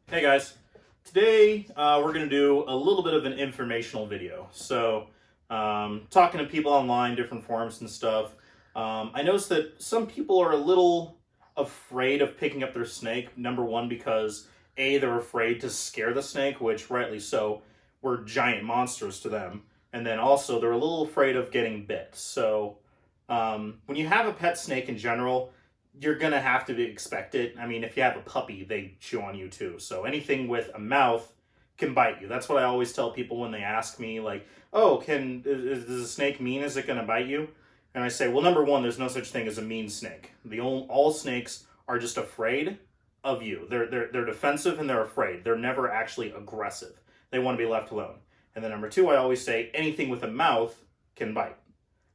Hey guys, today we're going to do a little bit of an informational video. So, talking to people online, different forums and stuff, I noticed that some people are a little afraid of picking up their snake. Number one, because A, they're afraid to scare the snake, which rightly so, we're giant monsters to them. And then also, they're a little afraid of getting bit. So, when you have a pet snake in general, you're gonna have to expect it. I mean, if you have a puppy, they chew on you too. So anything with a mouth can bite you. That's what I always tell people when they ask me, like, "Oh, does a snake mean? Is it gonna bite you?" And I say, "Well, number one, there's no such thing as a mean snake. All snakes are just afraid of you. They're defensive and they're afraid. They're never actually aggressive. They want to be left alone." And then number two, I always say anything with a mouth can bite.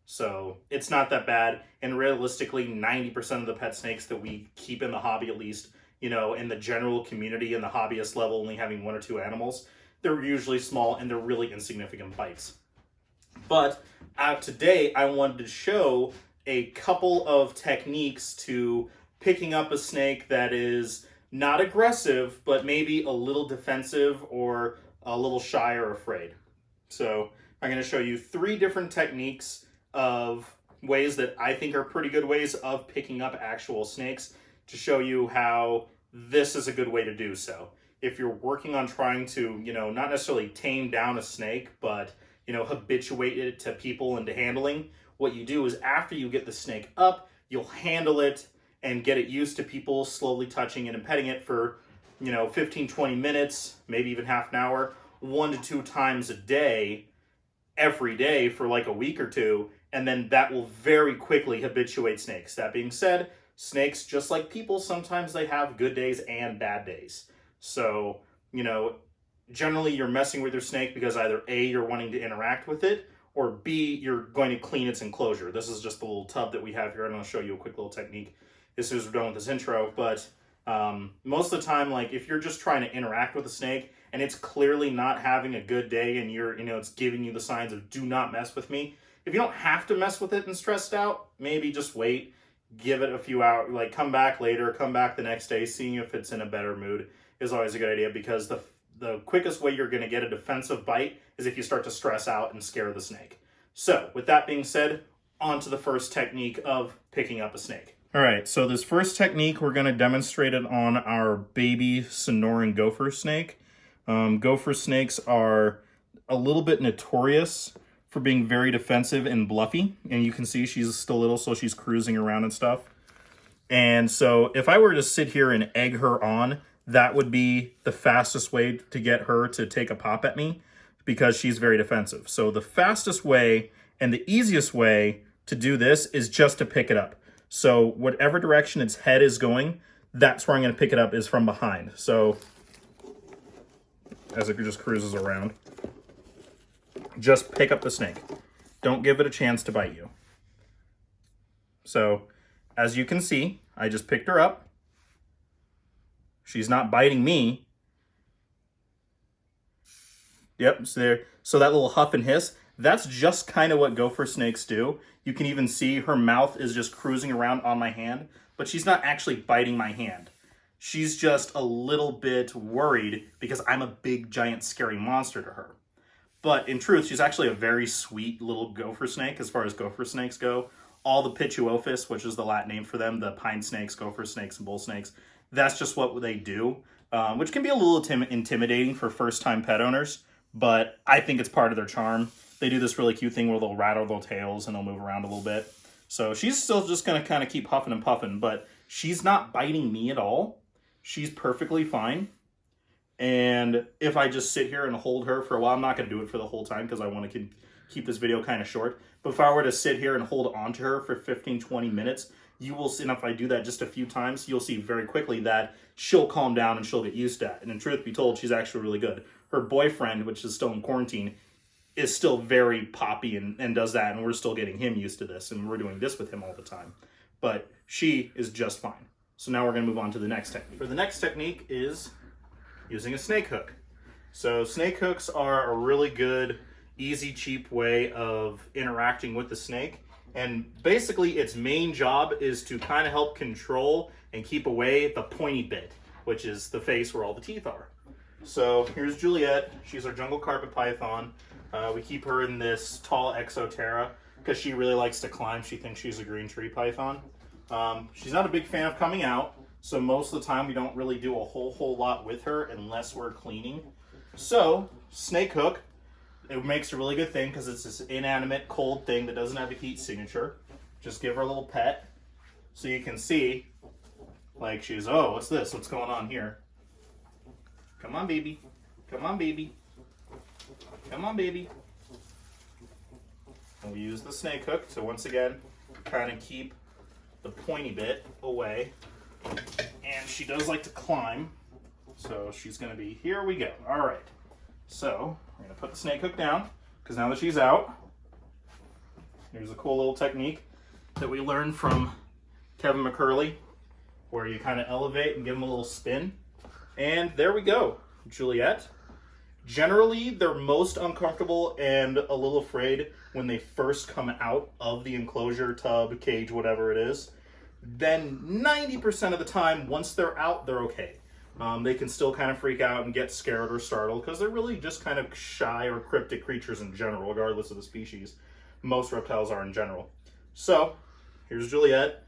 So it's not that bad. And realistically, 90% of the pet snakes that we keep in the hobby, at least, in the general community, in the hobbyist level, only having one or two animals, they're usually small and they're really insignificant bites. But today, I wanted to show a couple of techniques to picking up a snake that is not aggressive, but maybe a little defensive or a little shy or afraid. So I'm going to show you 3 different techniques of ways that I think are pretty good ways of picking up actual snakes to show you how this is a good way to do so. If you're working on trying to, not necessarily tame down a snake, but, habituate it to people and to handling, what you do is after you get the snake up, you'll handle it and get it used to people slowly touching it and petting it for, 15, 20 minutes, maybe even half an hour, 1 to 2 times a day, every day for like a week or two, and then that will very quickly habituate snakes. That being said, snakes, just like people, sometimes they have good days and bad days. So, generally you're messing with your snake because either A, you're wanting to interact with it, or B, you're going to clean its enclosure. This is just the little tub that we have here, and I'll show you a quick little technique as soon as we're done with this intro. But most of the time, like if you're just trying to interact with a snake and it's clearly not having a good day and it's giving you the signs of do not mess with me, if you don't have to mess with it and stressed out, maybe just wait, give it a few hours, like come back later, come back the next day, seeing if it's in a better mood is always a good idea, because the quickest way you're going to get a defensive bite is if you start to stress out and scare the snake. So with that being said, on to the first technique of picking up a snake. All right, so this first technique, we're going to demonstrate it on our baby Sonoran gopher snake. Gopher snakes are a little bit notorious for being very defensive and bluffy. And you can see she's still little, so she's cruising around and stuff. And so if I were to sit here and egg her on, that would be the fastest way to get her to take a pop at me, because she's very defensive. So the fastest way and the easiest way to do this is just to pick it up. So whatever direction its head is going, that's where I'm going to pick it up, is from behind. So as it just cruises around, just pick up the snake. Don't give it a chance to bite you. So as you can see, I just picked her up. She's not biting me. Yep, so that little huff and hiss, that's just kind of what gopher snakes do. You can even see her mouth is just cruising around on my hand, but she's not actually biting my hand. She's just a little bit worried because I'm a big, giant, scary monster to her. But in truth, she's actually a very sweet little gopher snake as far as gopher snakes go. All the Pituophis, which is the Latin name for them, the pine snakes, gopher snakes, and bull snakes, that's just what they do, which can be a little intimidating for first-time pet owners, but I think it's part of their charm. They do this really cute thing where they'll rattle their tails and they'll move around a little bit. So she's still just going to kind of keep huffing and puffing, but she's not biting me at all. She's perfectly fine. And if I just sit here and hold her for a while, I'm not going to do it for the whole time because I want to keep this video kind of short. But if I were to sit here and hold on to her for 15, 20 minutes, you will see, and if I do that just a few times, you'll see very quickly that she'll calm down and she'll get used to it. And in truth be told, she's actually really good. Her boyfriend, which is still in quarantine, is still very poppy and does that. And we're still getting him used to this. And we're doing this with him all the time. But she is just fine. So now we're going to move on to the next technique. For the next technique is using a snake hook. So snake hooks are a really good, easy, cheap way of interacting with the snake. And basically its main job is to kind of help control and keep away the pointy bit. which is the face where all the teeth are. So here's Juliet. She's our jungle carpet python. We keep her in this tall Exoterra because she really likes to climb. She thinks she's a green tree python. She's not a big fan of coming out, so most of the time we don't really do a whole lot with her unless we're cleaning. So snake hook, it makes a really good thing because it's this inanimate cold thing that doesn't have a heat signature. Just give her a little pet so you can see, like, she's, oh, what's this? What's going on here? Come on, baby. Come on, baby. Come on, baby. And we use the snake hook to, once again, kind of keep the pointy bit away. And she does like to climb, so she's going to be, here we go. All right. So we're going to put the snake hook down, because now that she's out, here's a cool little technique that we learned from Kevin McCurley, where you kind of elevate and give them a little spin. And there we go, Juliet. Generally, they're most uncomfortable and a little afraid when they first come out of the enclosure, tub, cage, whatever it is. Then 90% of the time, once they're out, they're okay. They can still kind of freak out and get scared or startled because they're really just kind of shy or cryptic creatures in general, regardless of the species. Most reptiles are in general. So, here's Juliet.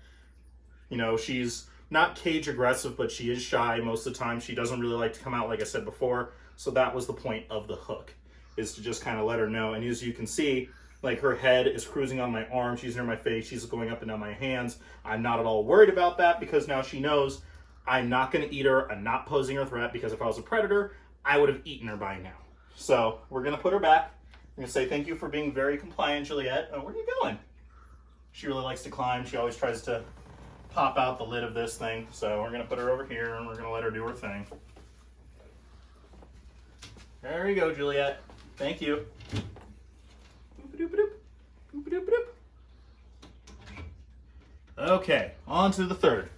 You know, she's not cage aggressive, but she is shy most of the time. She doesn't really like to come out, like I said before. So that was the point of the hook, is to just kind of let her know. And as you can see, like, her head is cruising on my arm. She's near my face. She's going up and down my hands. I'm not at all worried about that because now she knows I'm not going to eat her. I'm not posing her threat, because if I was a predator, I would have eaten her by now. So we're going to put her back. I'm going to say thank you for being very compliant, Juliet. Oh, where are you going? She really likes to climb. She always tries to pop out the lid of this thing. So we're going to put her over here and we're going to let her do her thing. There you go, Juliet. Thank you. Okay, on to the third.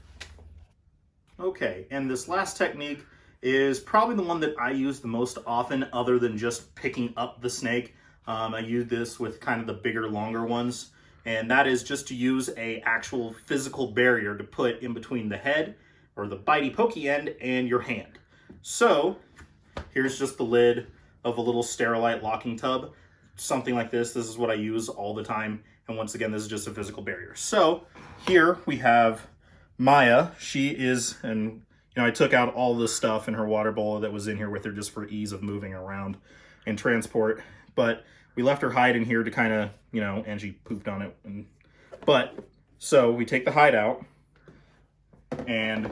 Okay, and this last technique is probably the one that I use the most often, other than just picking up the snake. I use this with kind of the bigger, longer ones, and that is just to use a actual physical barrier to put in between the head, or the bitey pokey end, and your hand. So here's just the lid of a little Sterilite locking tub. Something like this. This is what I use all the time. And once again, this is just a physical barrier. So here we have Maya. She is, and you know, I took out all the stuff in her water bowl that was in here with her just for ease of moving around and transport. But we left her hide in here to kind of, you know, and she pooped on it. So we take the hide out, and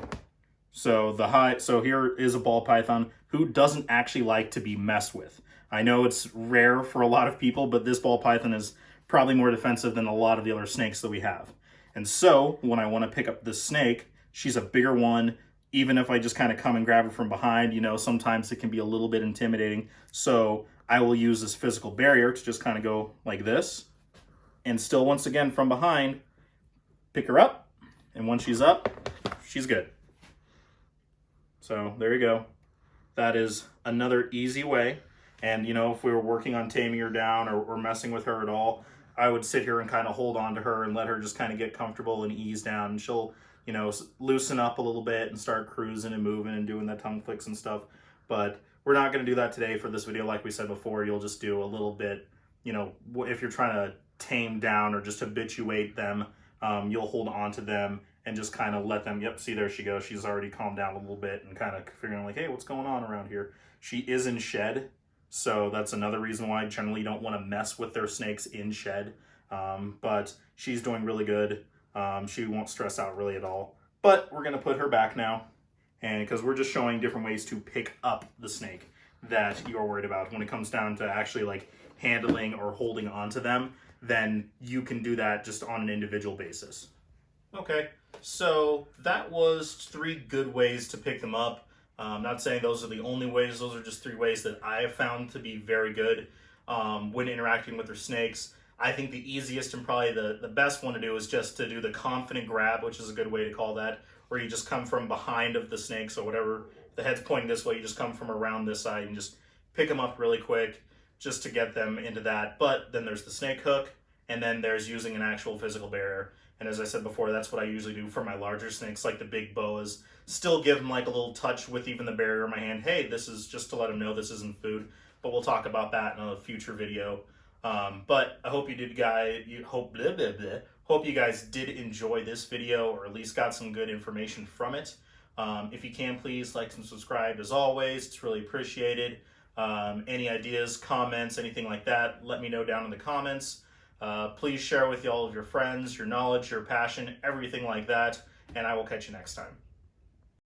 so the hide, so here is a ball python who doesn't actually like to be messed with. I know it's rare for a lot of people, but this ball python is probably more defensive than a lot of the other snakes that we have. And so when I want to pick up this snake, she's a bigger one. Even if I just kind of come and grab her from behind, you know, sometimes it can be a little bit intimidating. So I will use this physical barrier to just kind of go like this. And still, once again, from behind, pick her up. And once she's up, she's good. So there you go. That is another easy way. And, you know, if we were working on taming her down or messing with her at all, I would sit here and kind of hold on to her and let her just kind of get comfortable and ease down. And she'll, you know, loosen up a little bit and start cruising and moving and doing the tongue flicks and stuff. But we're not going to do that today for this video. Like we said before, you'll just do a little bit, you know, if you're trying to tame down or just habituate them, you'll hold on to them and just kind of let them, yep, see, there she goes. She's already calmed down a little bit and kind of figuring like, hey, what's going on around here? She is in shed. So that's another reason why I generally don't want to mess with their snakes in shed. But she's doing really good. She won't stress out really at all. But we're going to put her back now, and because we're just showing different ways to pick up the snake that you're worried about. When it comes down to actually like handling or holding onto them, then you can do that just on an individual basis. Okay, so that was 3 good ways to pick them up. I'm not saying those are the only ways. Those are just 3 ways that I have found to be very good when interacting with their snakes. I think the easiest and probably the best one to do is just to do the confident grab, which is a good way to call that, where you just come from behind of the snake. So whatever, the head's pointing this way, you just come from around this side and just pick them up really quick just to get them into that. But then there's the snake hook, and then there's using an actual physical barrier. And as I said before, that's what I usually do for my larger snakes, like the big boas. Still give them like a little touch with even the barrier in my hand. Hey, this is just to let them know this isn't food. But we'll talk about that in a future video. But I hope you did, hope you guys did enjoy this video, or at least got some good information from it. If you can, please like and subscribe as always. It's really appreciated. Any ideas, comments, anything like that, let me know down in the comments. Please share with all of your friends, your knowledge, your passion, everything like that, and I will catch you next time.